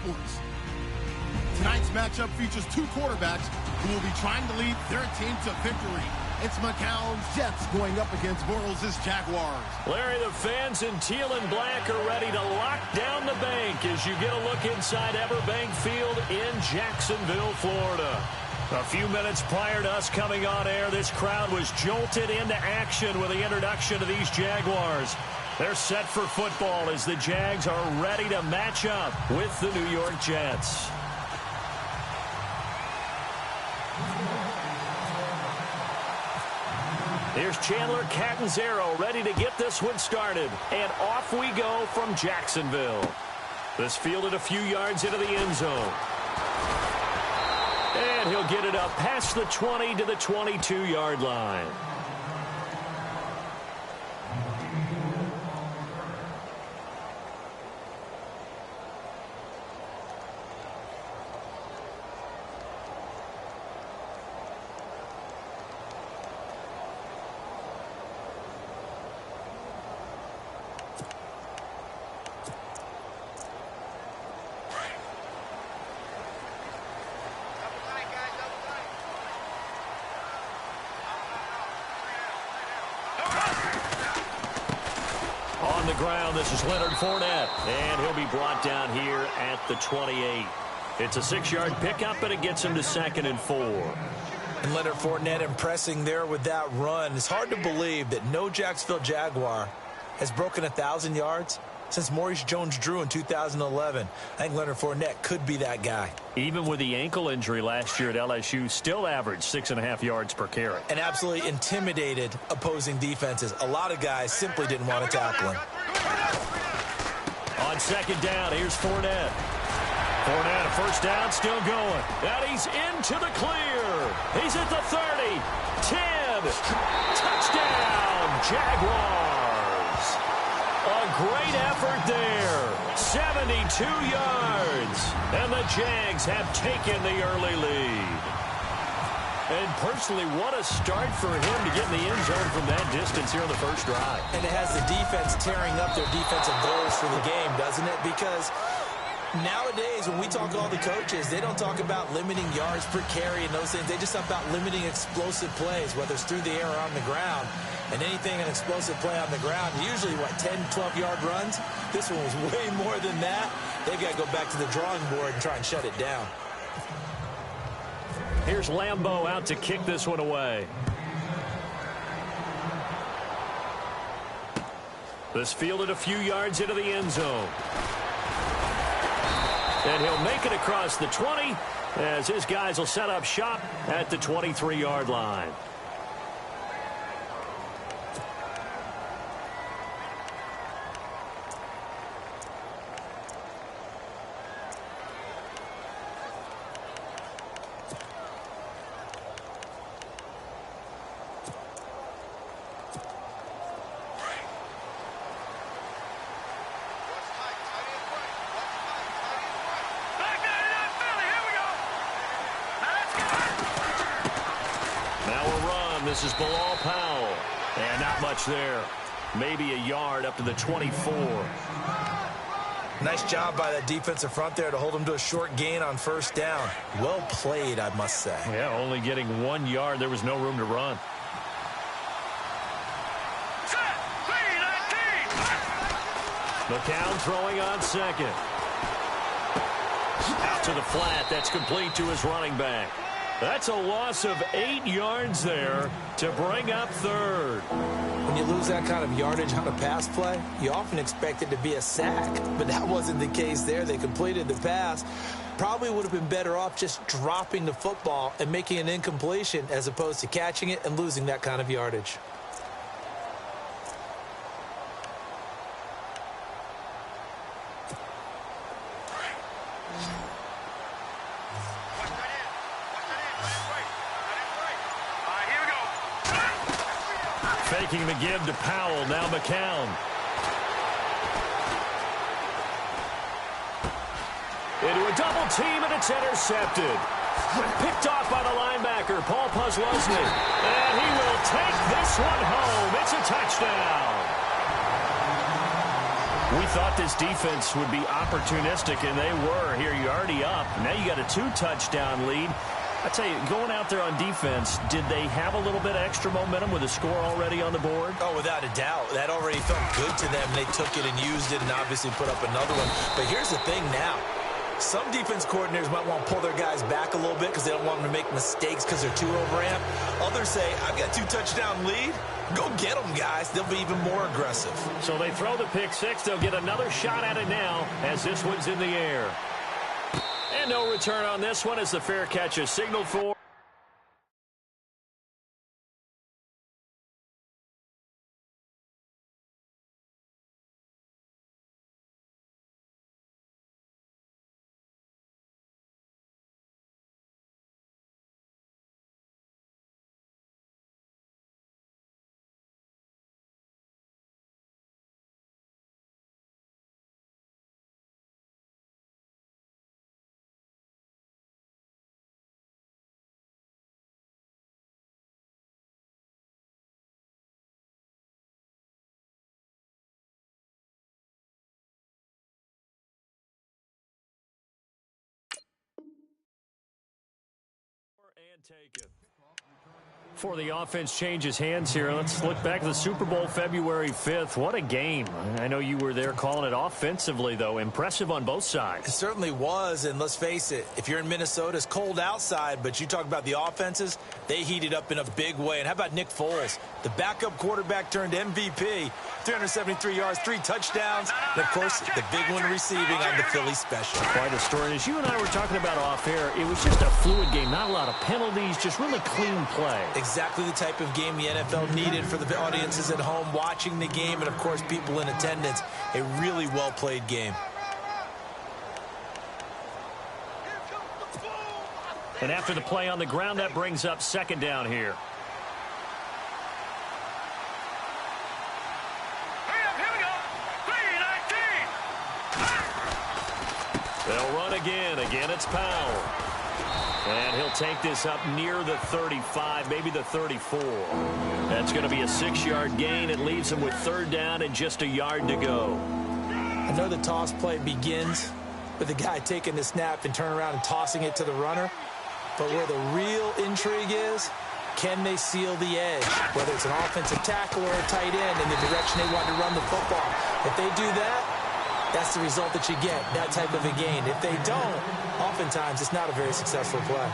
Cowboys. Tonight's matchup features two quarterbacks who will be trying to lead their team to victory. It's McCown's Jets going up against Bortles' Jaguars. Larry, the fans in teal and black are ready to lock down the bank as you get a look inside Everbank Field in Jacksonville, Florida. A few minutes prior to us coming on air, this crowd was jolted into action with the introduction of these Jaguars. They're set for football as the Jags are ready to match up with the New York Jets. Here's Chandler Catanzaro ready to get this one started. And off we go from Jacksonville. This fielded a few yards into the end zone. And he'll get it up past the 20 to the 22-yard line. On the ground, this is Leonard Fournette, and he'll be brought down here at the 28. It's a 6-yard pickup, and it gets him to 2nd and 4. And Leonard Fournette impressing there with that run. It's hard to believe that no Jacksonville Jaguar has broken 1,000 yards since Maurice Jones-Drew in 2011. I think Leonard Fournette could be that guy. Even with the ankle injury last year at LSU, still averaged 6.5 yards per carry. And absolutely intimidated opposing defenses. A lot of guys simply didn't want to tackle him. On 2nd down, here's Fournette. Fournette, a first down, still going. And he's into the clear. He's at the 30, 10, touchdown, Jaguars. A great effort there. 72 yards. And the Jags have taken the early lead. And personally, what a start for him to get in the end zone from that distance here on the first drive. And it has the defense tearing up their defensive goals for the game, doesn't it? Because nowadays, when we talk to all the coaches, they don't talk about limiting yards per carry and those things. They just talk about limiting explosive plays, whether it's through the air or on the ground. And anything an explosive play on the ground, usually, 10, 12-yard runs? This one was way more than that. They've got to go back to the drawing board and try and shut it down. Here's Lambeau out to kick this one away. This fielded a few yards into the end zone. And he'll make it across the 20 as his guys will set up shop at the 23-yard line. This is Bilal Powell. And not much there. Maybe a yard up to the 24. Nice job by that defensive front there to hold him to a short gain on first down. Well played, I must say. Yeah, only getting 1 yard. There was no room to run. McCown throwing on 2nd. Out to the flat. That's complete to his running back. That's a loss of 8 yards there to bring up 3rd. When you lose that kind of yardage on a pass play, you often expect it to be a sack. But that wasn't the case there. They completed the pass. Probably would have been better off just dropping the football and making an incompletion as opposed to catching it and losing that kind of yardage. Faking the give to Powell. Now McCown. Into a double team, and it's intercepted. Picked off by the linebacker, Paul Posluszny. And he will take this one home. It's a touchdown. We thought this defense would be opportunistic, and they were. Here, you're already up. Now you got a 2-touchdown lead. I tell you, going out there on defense, did they have a little bit of extra momentum with a score already on the board? Oh, without a doubt. That already felt good to them. They took it and used it and obviously put up another one. But here's the thing now. Some defense coordinators might want to pull their guys back a little bit because they don't want them to make mistakes because they're too overamped. Others say, I've got a 2-touchdown lead. Go get them, guys. They'll be even more aggressive. So they throw the pick six. They'll get another shot at it now as this one's in the air. And no return on this one as the fair catch is signaled for. And take it. Before the offense changes hands here, let's look back at the Super Bowl February 5th. What a game. I know you were there calling it offensively, though. Impressive on both sides. It certainly was, and let's face it, if you're in Minnesota, it's cold outside, but you talk about the offenses, they heated up in a big way. And how about Nick Foles? The backup quarterback turned MVP, 373 yards, 3 touchdowns, and, of course, the big one receiving on the Philly special. Quite a story. And as you and I were talking about off air, it was just a fluid game, not a lot of penalties, just really clean play. Exactly the type of game the NFL needed for the audiences at home watching the game and, of course, people in attendance. A really well-played game. And after the play on the ground, that brings up second down here. They'll run again. Again, it's Powell. And he'll take this up near the 35, maybe the 34. That's going to be a 6-yard gain. It leaves him with third down and just a yard to go. I know the toss play begins with the guy taking the snap and turning around and tossing it to the runner. But where the real intrigue is, can they seal the edge? Whether it's an offensive tackle or a tight end in the direction they want to run the football. If they do that, that's the result that you get, that type of a gain. If they don't, oftentimes it's not a very successful play.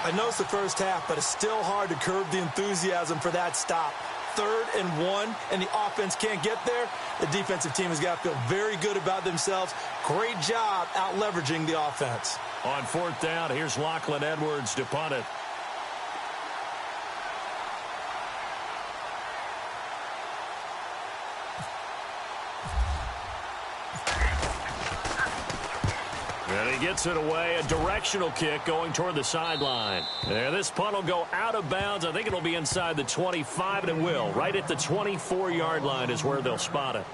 I know it's the first half, but it's still hard to curb the enthusiasm for that stop. 3rd and 1, and the offense can't get there. The defensive team has got to feel very good about themselves. Great job out leveraging the offense. On 4th down, here's Lachlan Edwards to punt it. And he gets it away, a directional kick going toward the sideline. And this punt will go out of bounds. I think it'll be inside the 25, and it will. Right at the 24-yard line is where they'll spot it.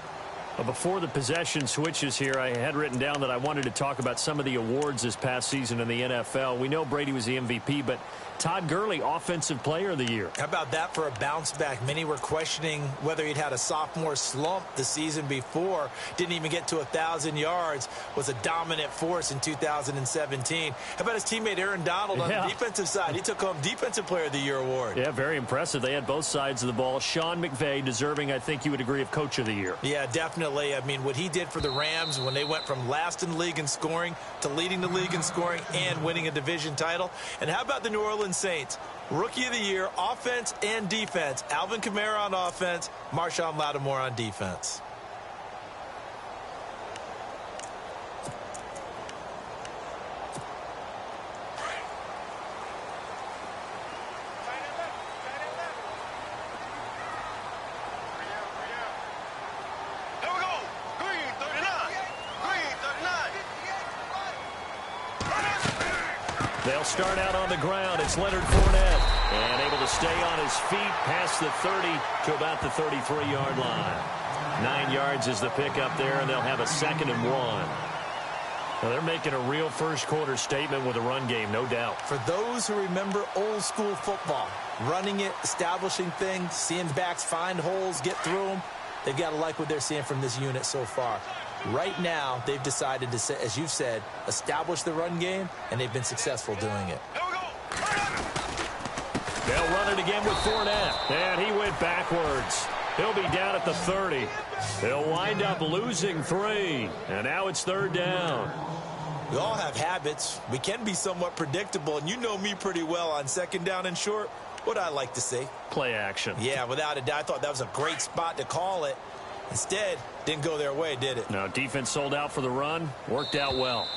But before the possession switches here, I had written down that I wanted to talk about some of the awards this past season in the NFL. We know Brady was the MVP, but Todd Gurley, Offensive Player of the Year. How about that for a bounce back? Many were questioning whether he'd had a sophomore slump the season before. Didn't even get to 1,000 yards. Was a dominant force in 2017. How about his teammate Aaron Donald on the defensive side? He took home Defensive Player of the Year award. Yeah, very impressive. They had both sides of the ball. Sean McVay deserving, I think you would agree, of Coach of the Year. Yeah, definitely. I mean, what he did for the Rams when they went from last in the league in scoring to leading the league in scoring and winning a division title. And how about the New Orleans Saints? Rookie of the Year, offense and defense. Alvin Kamara on offense, Marshawn Lattimore on defense. They'll start out on the ground. It's Leonard Fournette. And able to stay on his feet past the 30 to about the 33-yard line. 9 yards is the pickup there, and they'll have a 2nd and 1. Now they're making a real first-quarter statement with a run game, no doubt. For those who remember old-school football, running it, establishing things, seeing backs find holes, get through them, they've got to like what they're seeing from this unit so far. Right now, they've decided to, as you've said, establish the run game, and they've been successful doing it. They'll run it again with Fournette, and he went backwards. He'll be down at the 30. They'll wind up losing 3, and now it's 3rd down. We all have habits. We can be somewhat predictable, and you know me pretty well on 2nd down and short. What I like to see? Play action. Yeah, without a doubt. I thought that was a great spot to call it. Instead, didn't go their way, did it? No, defense sold out for the run. Worked out well.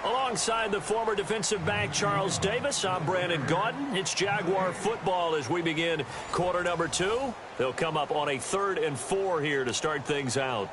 Alongside the former defensive back Charles Davis, I'm Brandon Gaudin. It's Jaguar football as we begin quarter number 2. They'll come up on a 3rd and 4 here to start things out.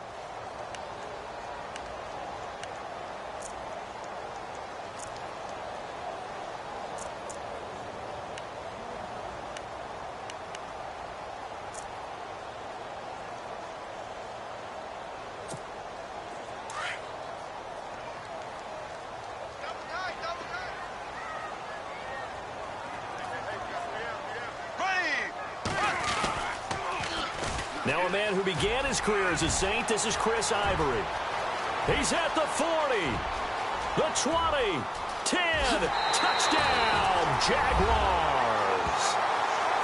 Now a man who began his career as a Saint, this is Chris Ivory. He's at the 40, the 20, 10, touchdown, Jaguars.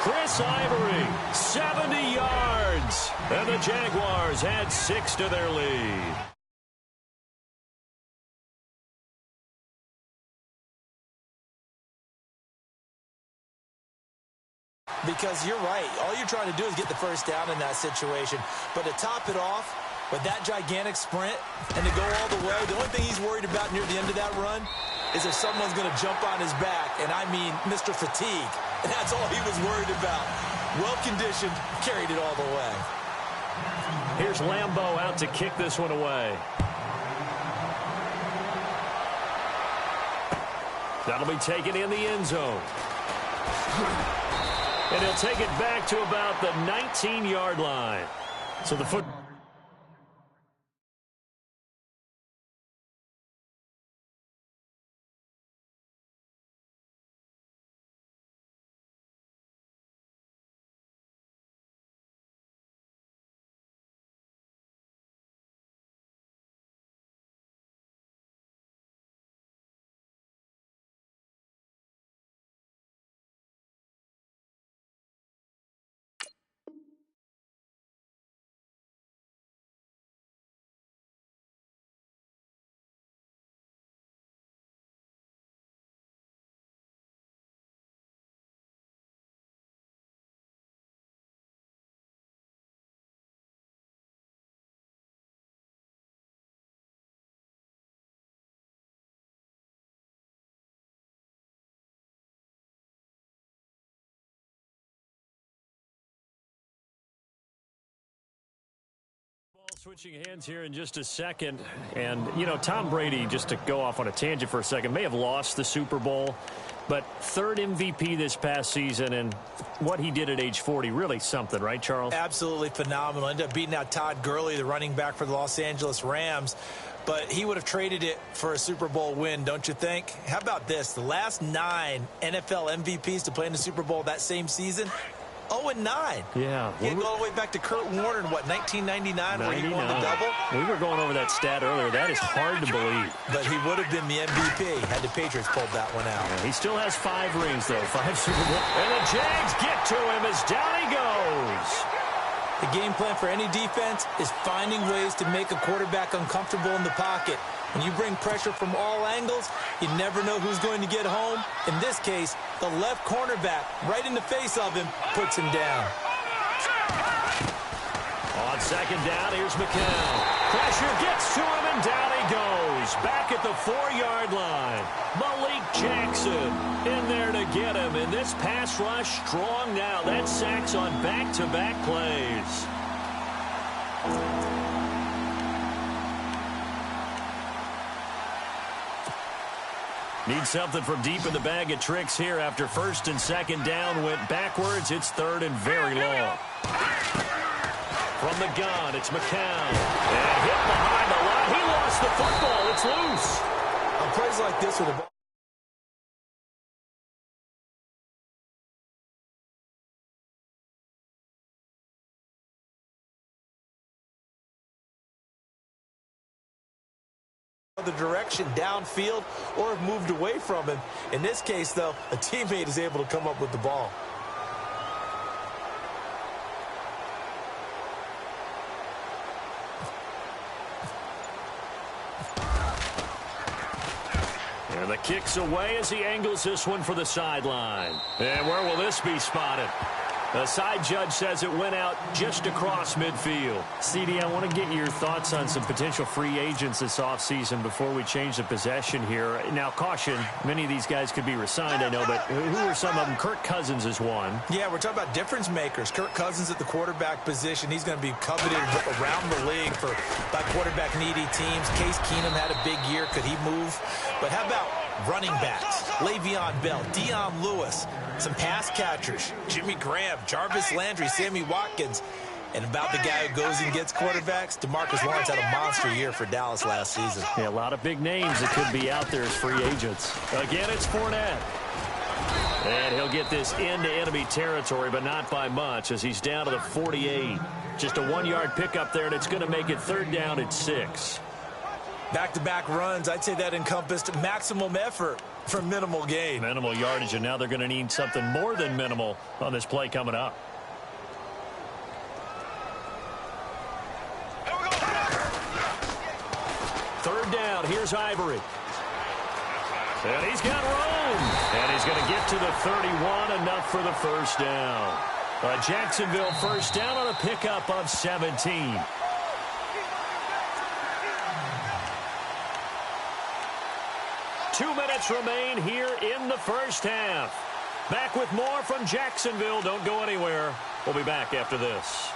Chris Ivory, 70 yards, and the Jaguars add 6 to their lead. Because you're right. All you're trying to do is get the first down in that situation. But to top it off with that gigantic sprint and to go all the way, the only thing he's worried about near the end of that run is if someone's going to jump on his back. And I mean Mr. Fatigue. And that's all he was worried about. Well-conditioned, carried it all the way. Here's Lambeau out to kick this one away. That'll be taken in the end zone. And he'll take it back to about the 19-yard line. So the foot... Switching hands here in just a second. And, you know, Tom Brady, just to go off on a tangent for a second, may have lost the Super Bowl, but 3rd MVP this past season, and what he did at age 40, really something, right, Charles? Absolutely phenomenal. Ended up beating out Todd Gurley, the running back for the Los Angeles Rams. But he would have traded it for a Super Bowl win, don't you think? How about this? The last 9 NFL MVPs to play in the Super Bowl that same season, 0-9. Yeah. You go all the way back to Kurt Warner in, what, 1999, where he won the double? We were going over that stat earlier. That is hard to believe. But he would have been the MVP had the Patriots pulled that one out. Yeah, he still has 5 rings, though. 5 Super Bowls. And the Jags get to him as down he goes. The game plan for any defense is finding ways to make a quarterback uncomfortable in the pocket. When you bring pressure from all angles, you never know who's going to get home. In this case, the left cornerback, right in the face of him, puts him down. On 2nd down, here's McCown. Pressure gets to him, and down he goes. Back at the 4-yard line. Malik Jackson in there to get him. And this pass rush strong now. That's sacks on back-to-back plays. Need something from deep in the bag of tricks here after 1st and 2nd down went backwards. It's 3rd and very long. From the gun, it's McCown. And hit behind the line. He lost the football. It's loose. On plays like this with the ball. other direction downfield or have moved away from him. In this case, though, a teammate is able to come up with the ball. And the kick's away as he angles this one for the sideline. And where will this be spotted? The side judge says it went out just across midfield. CD, I want to get your thoughts on some potential free agents this offseason before we change the possession here. Now, caution, many of these guys could be resigned, I know, but who are some of them? Kirk Cousins is one. Yeah, we're talking about difference makers. Kirk Cousins at the quarterback position. He's going to be coveted around the league by quarterback-needy teams. Case Keenum had a big year. Could he move? But how about running backs? Le'Veon Bell, Dion Lewis, some pass catchers, Jimmy Graham, Jarvis Landry, Sammy Watkins. And about the guy who goes and gets quarterbacks, DeMarcus Lawrence had a monster year for Dallas last season. Yeah, a lot of big names that could be out there as free agents. Again, it's Fournette. And he'll get this into enemy territory, but not by much as he's down to the 48. Just a 1-yard pickup there, and it's going to make it 3rd down at 6. Back-to-back runs, I'd say that encompassed maximum effort for minimal gain. Minimal yardage, and now they're going to need something more than minimal on this play coming up. Third down, here's Ivory. And he's got room. And he's going to get to the 31, enough for the first down. A Jacksonville first down on a pickup of 17. Two minutes remain here in the first half. Back with more from Jacksonville. Don't go anywhere. We'll be back after this.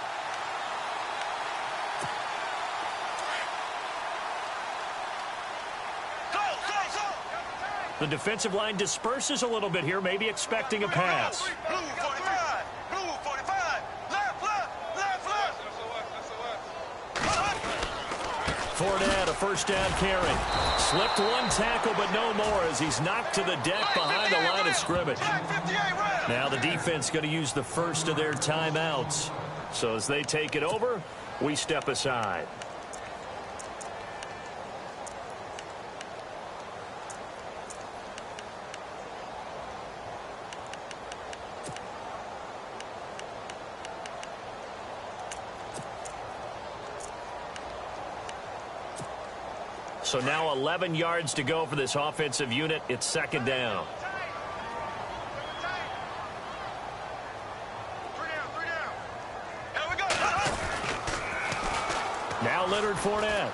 The defensive line disperses a little bit here, maybe expecting a pass. Fournette, a first down carry. Slipped one tackle, but no more as he's knocked to the deck behind the line of scrimmage. Now the defense going to use the first of their timeouts. So as they take it over, we step aside. So now 11 yards to go for this offensive unit. It's 2nd down. Now Leonard Fournette.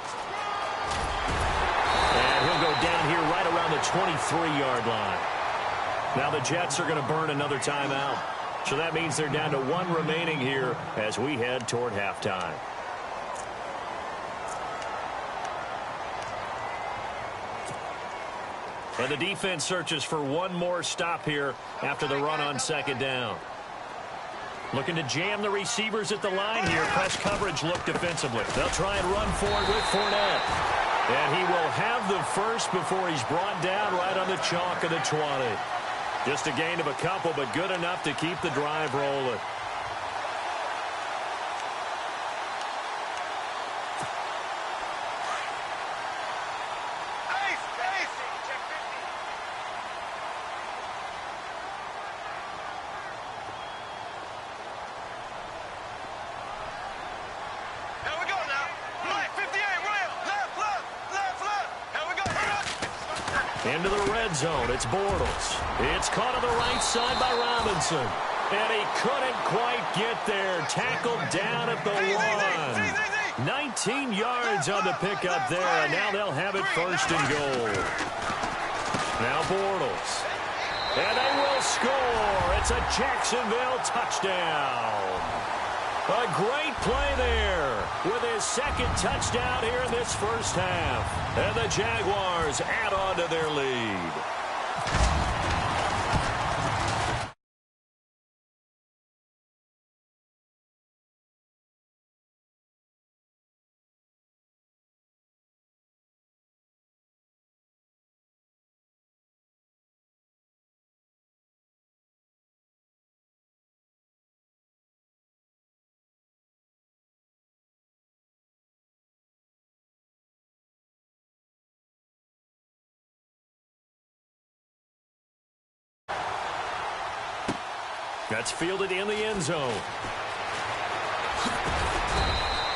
And he'll go down here right around the 23-yard line. Now the Jets are going to burn another timeout. So that means they're down to 1 remaining here as we head toward halftime. And the defense searches for one more stop here after the run on 2nd down. Looking to jam the receivers at the line here. Press coverage look defensively. They'll try and run forward with Fournette. And he will have the first before he's brought down right on the chalk of the 20. Just a gain of a couple, but good enough to keep the drive rolling. Into the red zone, it's Bortles. It's caught on the right side by Robinson. And he couldn't quite get there. Tackled down at the 1. 19 yards on the pickup there, and now they'll have it 1st and goal. Now Bortles. And they will score. It's a Jacksonville touchdown. A great play there with his 2nd touchdown here in this first half. And the Jaguars add on to their lead. That's fielded in the end zone.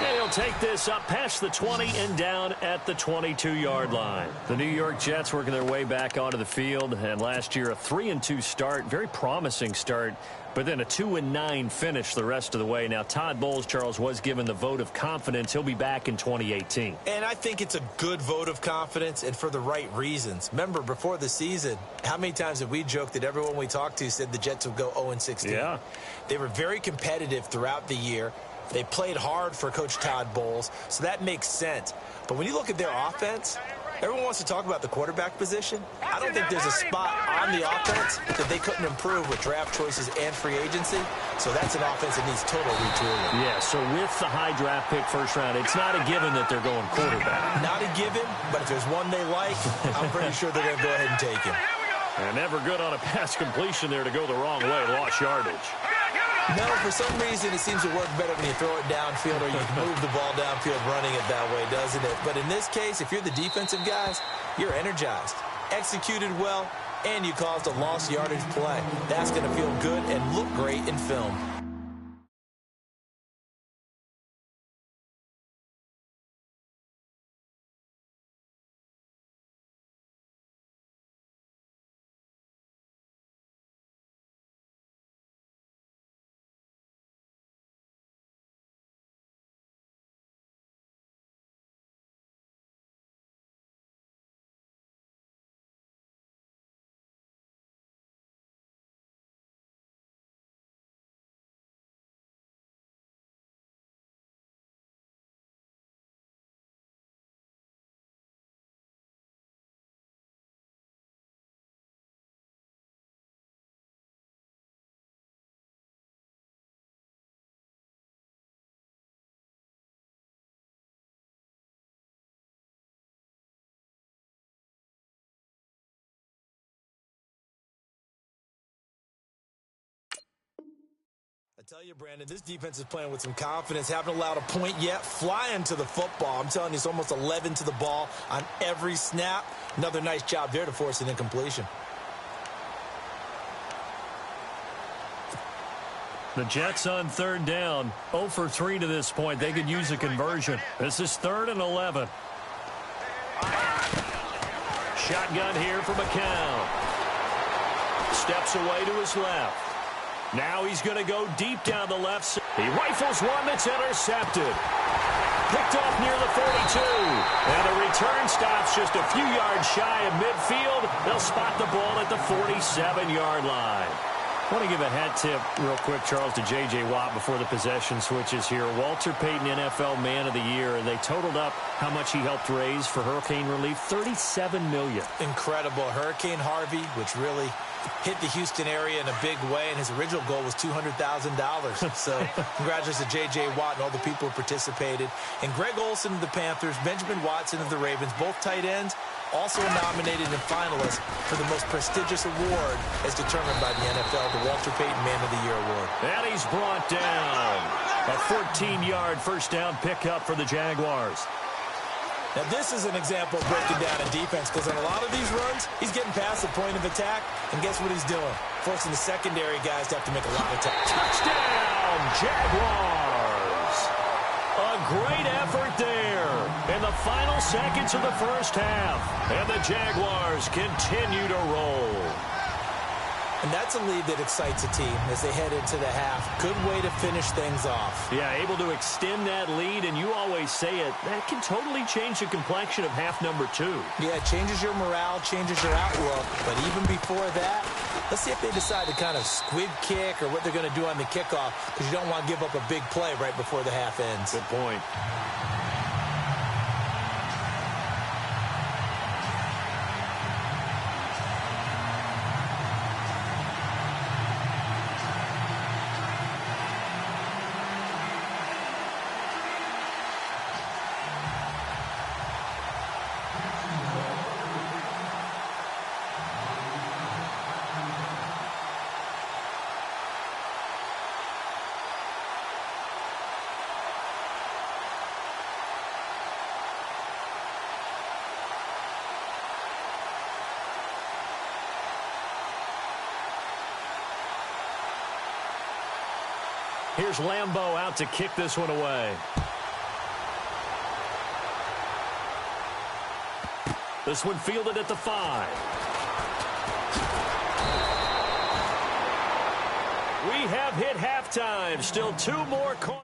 And he'll take this up past the 20 and down at the 22-yard line. The New York Jets working their way back onto the field. And last year, a 3-2 start, very promising start, but then a 2-9 finish the rest of the way. Now, Todd Bowles, Charles, was given the vote of confidence. He'll be back in 2018. And I think it's a good vote of confidence and for the right reasons. Remember, before the season, how many times have we joked that everyone we talked to said the Jets would go 0-16? Yeah. They were very competitive throughout the year. They played hard for Coach Todd Bowles, so that makes sense. But when you look at their offense, everyone wants to talk about the quarterback position. I don't think there's a spot on the offense that they couldn't improve with draft choices and free agency. So that's an offense that needs total retooling. Yeah, so with the high draft pick first round, it's not a given that they're going quarterback. Not a given, but if there's one they like, I'm pretty sure they're going to go ahead and take him. And never good on a pass completion there to go the wrong way, lost yardage. No, for some reason, it seems to work better when you throw it downfield or you can move the ball downfield running it that way, doesn't it? But in this case, if you're the defensive guys, you're energized, executed well, and you caused a lost yardage play. That's going to feel good and look great in film. I tell you, Brandon, this defense is playing with some confidence. Haven't allowed a point yet. Flying to the football. I'm telling you, it's almost 11 to the ball on every snap. Another nice job there to force an incompletion. The Jets on third down, 0 for 3 to this point. They could use a conversion. This is 3rd and 11. Shotgun here for McCown. Steps away to his left. Now he's going to go deep down the left side. He rifles one that's intercepted. Picked off near the 42. And the return stops just a few yards shy of midfield. They'll spot the ball at the 47-yard line. I want to give a hat tip real quick, Charles, to J.J. Watt before the possession switches here. Walter Payton, NFL Man of the Year, and they totaled up how much he helped raise for hurricane relief, $37 million. Incredible. Hurricane Harvey, which really hit the Houston area in a big way, and his original goal was $200,000. So congratulations to J.J. Watt and all the people who participated. And Greg Olsen of the Panthers, Benjamin Watson of the Ravens, both tight ends, also nominated and finalists for the most prestigious award as determined by the NFL, the Walter Payton Man of the Year Award. And he's brought down. A 14-yard first down pickup for the Jaguars. Now, this is an example of breaking down a defense, because on a lot of these runs, he's getting past the point of attack, and guess what he's doing? Forcing the secondary guys to have to make a lot of tackles. Touchdown, Jaguars! A great effort there in the final seconds of the first half, and the Jaguars continue to roll. And that's a lead that excites a team as they head into the half. Good way to finish things off. Yeah, able to extend that lead, and you always say it, that can totally change the complexion of half number 2. Yeah, it changes your morale, changes your outlook. But even before that, let's see if they decide to kind of squib kick or what they're going to do on the kickoff, because you don't want to give up a big play right before the half ends. Good point. Here's Lambeau out to kick this one away. This one fielded at the 5. We have hit halftime. Still 2 more quarters.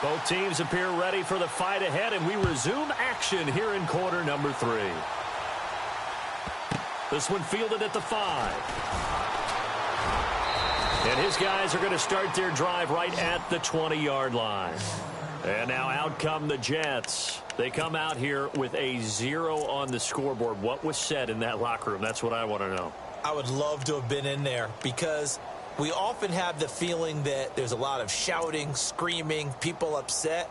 Both teams appear ready for the fight ahead, and we resume action here in quarter number 3. This one fielded at the 5. And his guys are going to start their drive right at the 20-yard line. And now out come the Jets. They come out here with a 0 on the scoreboard. What was said in that locker room? That's what I want to know. I would love to have been in there because we often have the feeling that there's a lot of shouting, screaming, people upset.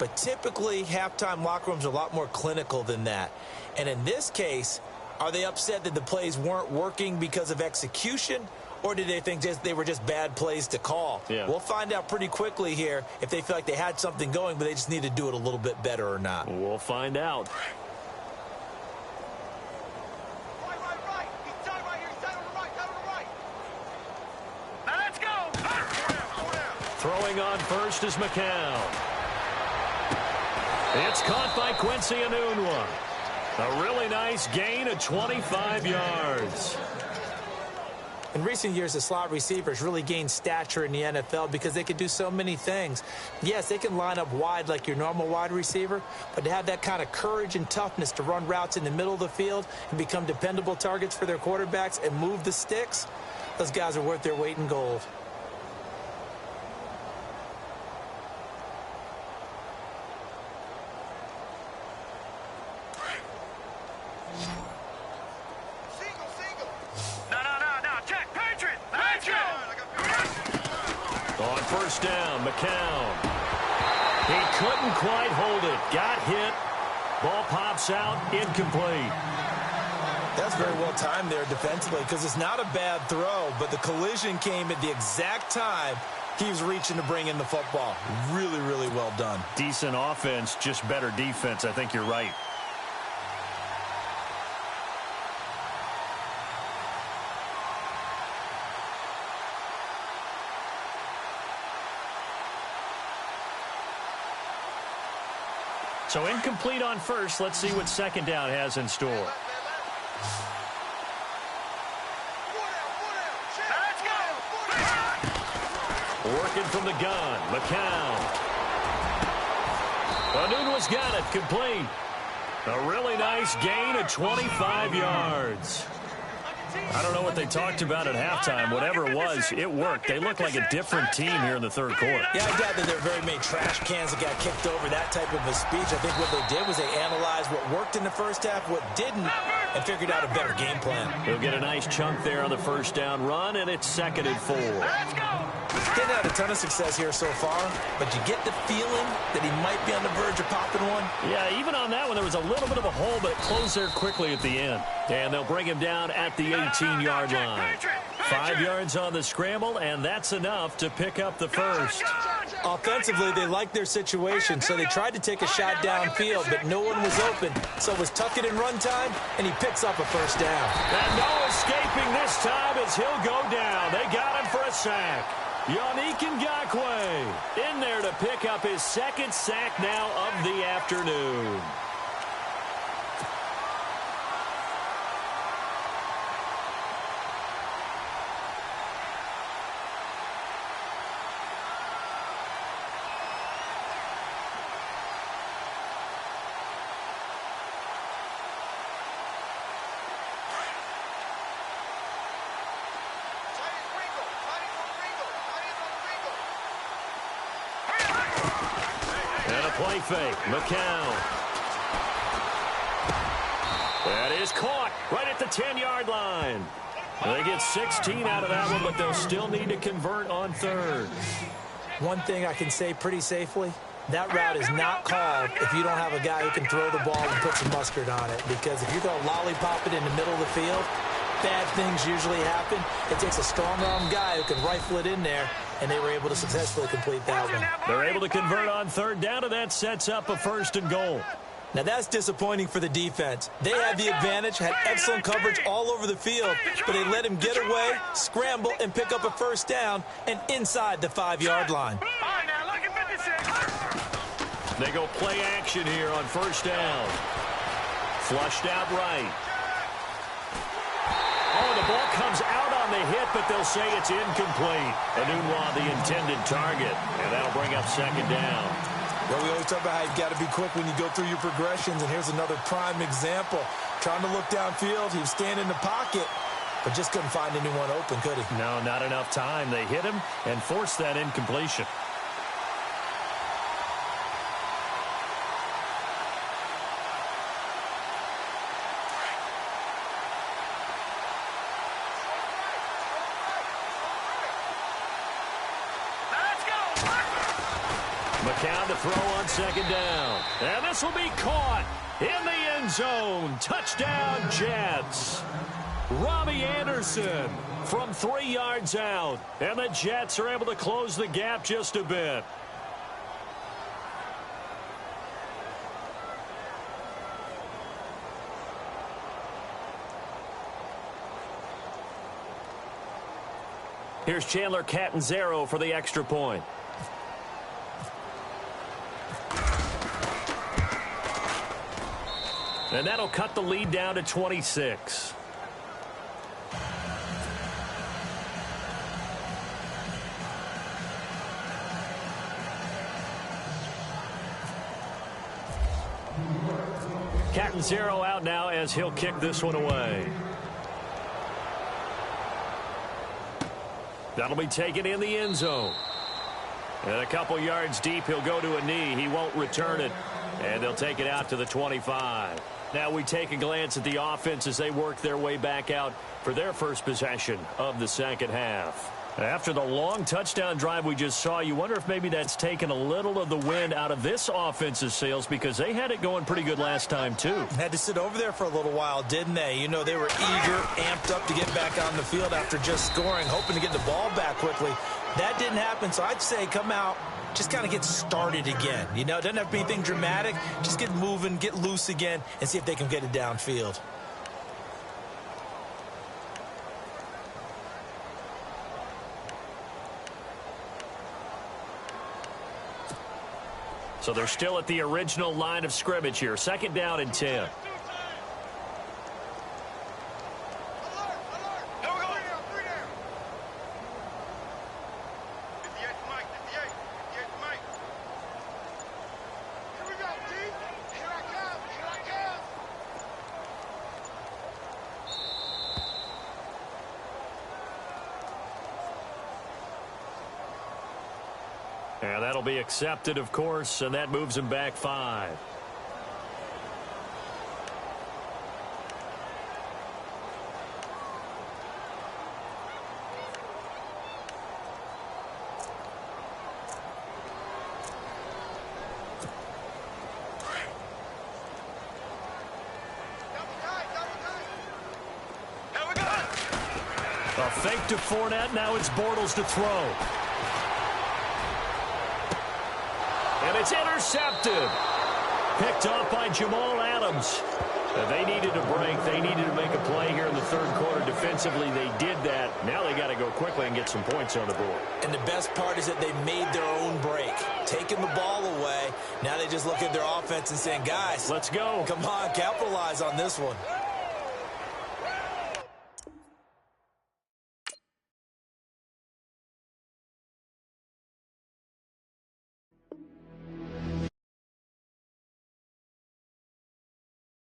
But typically, halftime locker rooms are a lot more clinical than that. And in this case, are they upset that the plays weren't working because of execution? Or did they think they were just bad plays to call? Yeah. We'll find out pretty quickly here if they feel like they had something going, but they just need to do it a little bit better or not. We'll find out. Throwing on first is McCown. It's caught by Quincy Enunwa. A really nice gain of 25 yards. In recent years, the slot receivers really gained stature in the NFL because they can do so many things. Yes, they can line up wide like your normal wide receiver, but to have that kind of courage and toughness to run routes in the middle of the field and become dependable targets for their quarterbacks and move the sticks, those guys are worth their weight in gold. First down, McCown. He couldn't quite hold it. Got hit. Ball pops out, incomplete. That's very well timed there defensively because it's not a bad throw, but the collision came at the exact time he was reaching to bring in the football. Really, really well done. Decent offense, just better defense. I think you're right. So incomplete on first. Let's see what second down has in store. Working from the gun, McCown. Enunwa's got it, complete. A really nice gain of 25 yards. I don't know what they talked about at halftime. Whatever it was, it worked. They look like a different team here in the third quarter. Yeah, I doubt that there are very many trash cans that got kicked over, that type of a speech. I think what they did was they analyzed what worked in the first half, what didn't, and figured out a better game plan. He'll get a nice chunk there on the first down run, and it's 2nd and 4. Didn't have a ton of success here so far, but you get the feeling that he might be on the verge of popping one. Yeah, even on that one, there was a little bit of a hole, but it closed there quickly at the end. And they'll bring him down at the 18-yard line. 5 yards on the scramble, and that's enough to pick up the first. Offensively, they liked their situation, so they tried to take a shot downfield, but no one was open. So it was tuck it in run time, and he picks up a first down. And no escaping this time as he'll go down. They got him for a sack. Yannick Ngakoue in there to pick up his 2nd sack now of the afternoon. And a play fake. McCown. That is caught right at the 10-yard line. They get 16 out of that one, but they'll still need to convert on third. One thing I can say pretty safely, that route is not called if you don't have a guy who can throw the ball and put some mustard on it. Because if you're going to lollipop it in the middle of the field, bad things usually happen. It takes a strong-arm guy who can rifle it in there, and they were able to successfully complete that one. They're able to convert on third down, and that sets up a 1st and goal. Now, that's disappointing for the defense. They had the advantage, had excellent coverage all over the field, but they let him get away, scramble, and pick up a 1st down, and inside the 5-yard line. They go play action here on 1st down. Flushed out right. Oh, the ball comes out on the hit, but they'll say it's incomplete. Enunwa, the intended target, and that'll bring up 2nd down. Well, we always talk about how you've got to be quick when you go through your progressions, and here's another prime example. Trying to look downfield, he was standing in the pocket, but just couldn't find anyone open, could he? No, not enough time. They hit him and forced that incompletion. McCown to throw on 2nd down. And this will be caught in the end zone. Touchdown, Jets. Robbie Anderson from 3 yards out. And the Jets are able to close the gap just a bit. Here's Chandler Catanzaro for the extra point. And that'll cut the lead down to 26. Catanzaro out now as he'll kick this one away. That'll be taken in the end zone. And a couple yards deep, he'll go to a knee. He won't return it. And they'll take it out to the 25. Now we take a glance at the offense as they work their way back out for their first possession of the 2nd half. After the long touchdown drive we just saw, you wonder if maybe that's taken a little of the wind out of this offense's sails, because they had it going pretty good last time too. Had to sit over there for a little while, didn't they? You know, they were eager, amped up to get back on the field after just scoring, hoping to get the ball back quickly. That didn't happen, so I'd say come out, just kind of get started again. You know, it doesn't have to be anything dramatic. Just get moving, get loose again, and see if they can get it downfield. So they're still at the original line of scrimmage here. 2nd down and 10. And that'll be accepted, of course, and that moves him back 5. A fake to Fournette. Now it's Bortles to throw. And it's intercepted. Picked off by Jamal Adams. They needed a break. They needed to make a play here in the 3rd quarter. Defensively, they did that. Now they got to go quickly and get some points on the board. And the best part is that they made their own break. Taking the ball away. Now they just look at their offense and saying, guys, let's go. Come on, capitalize on this one.